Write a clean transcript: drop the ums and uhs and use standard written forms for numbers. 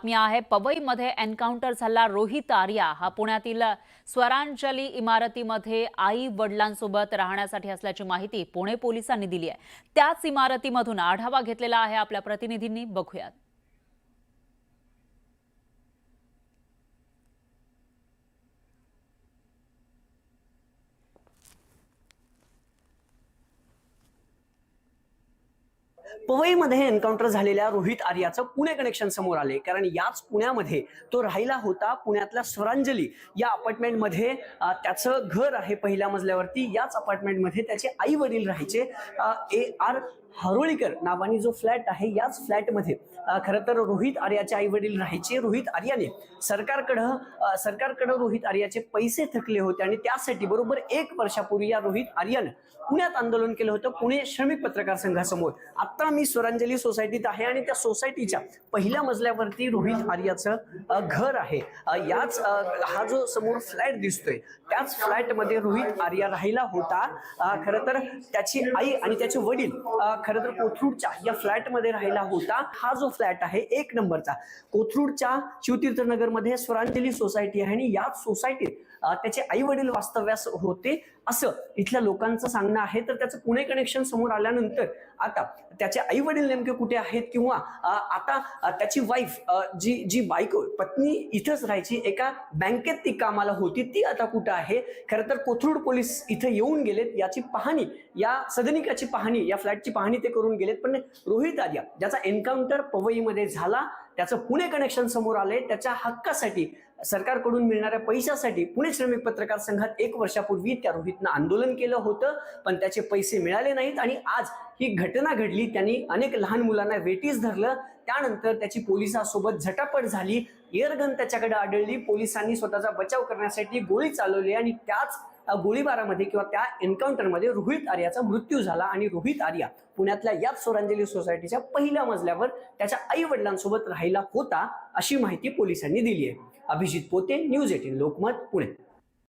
मी आहे पवईमध्ये एन्काउंटर झाला रोहित आर्या हा पुण्यातील स्वरांजली इमारतीमध्ये आई वडिलांसोबत राहण्यासाठी असल्याची माहिती पुणे पोलिसांनी दिली आहे। त्याच इमारतीमधून आढावा घेतलेला आहे आपल्या प्रतिनिधींनी, बघूयात। पवईमध्ये एन्काउंटर झालेल्या रोहित आर्याचं पुणे कनेक्शन समोर आले, कारण याच पुण्यामध्ये तो राहिला होता। पुण्यातल्या स्वरांजली या अपार्टमेंटमध्ये त्याचं घर आहे पहिल्या मजल्यावरती। याच अपार्टमेंटमध्ये त्याचे आई वडील राहायचे। AR हरोळीकर नावाने जो फ्लॅट आहे, याच फ्लॅटमध्ये खरं तर रोहित आर्याचे आई वडील राहायचे। रोहित आर्याने सरकारकडे रोहित आर्याचे पैसे थकले होते आणि त्यासाठी बरोबर 1 वर्षापूर्वी या रोहित आर्याने पुण्यात आंदोलन केलं होतं, पुणे श्रमिक पत्रकार संघासमोर। आता मी स्वरांजली सोसायटीत आहे आणि त्या सोसायटीच्या पहिल्या मजल्यावरती रोहित आर्याचं घर आहे। याच हा जो समोर फ्लॅट दिसतोय, त्याच फ्लॅटमध्ये रोहित आर्या राहिला होता। खरं तर त्याची आई आणि त्याचे वडील खरं तर कोथरूडच्या या फ्लॅटमध्ये राहिला होता। हा जो फ्लॅट आहे 1 नंबरचा, कोथरूडच्या शिवतीर्थनगरमध्ये स्वरांजली सोसायटी आहे आणि याच सोसायटीत त्याचे आई वडील वास्तव्यास होते असं इथल्या लोकांचं सांगणं आहे। तर त्याचं पुणे कनेक्शन समोर आल्यानंतर आता त्याचे आई वडील नेमके कुठे आहेत, किंवा आता त्याची वाईफ जी बायको पत्नी इथंच राहायची, एका बँकेत ती कामाला होती, ती आता कुठं आहे। खरं तर कोथरूड पोलीस इथे येऊन गेलेत, याची पाहणी, या सदनिकाची पाहणी, या फ्लॅटची पाहणी ते करून गेलेत। पण रोहित आर्या ज्याचा एन्काउंटर पवईमध्ये झाला, त्याचं पुणे कनेक्शन समोर आले, त्याच्या हक्कासाठी, सरकारकडून मिळणाऱ्या पैशासाठी पुणे श्रमिक पत्रकार संघात 1 वर्षापूर्वी त्या रोहितनं आंदोलन केलं होतं, पण त्याचे पैसे मिळाले नाहीत आणि आज ही घटना घडली। त्यांनी अनेक लहान मुलांना वेठीस धरलं, त्यानंतर त्याची पोलिसांसोबत झटापट झाली, एअरगन त्याच्याकडे आढळली, पोलिसांनी स्वतःचा बचाव करण्यासाठी गोळी चालवली आणि त्याच गोळीबारामध्ये किंवा त्या एन्काउंटरमध्ये रोहित आर्याचा मृत्यू झाला। आणि रोहित आर्या पुण्यातल्या याच स्वरांजली सोसायटीच्या पहिल्या मजल्यावर त्याच्या आई वडिलांसोबत राहिला होता, अशी माहिती पोलिसांनी दिली आहे। अभिजित पोते, न्यूज 18 लोकमत, पुणे।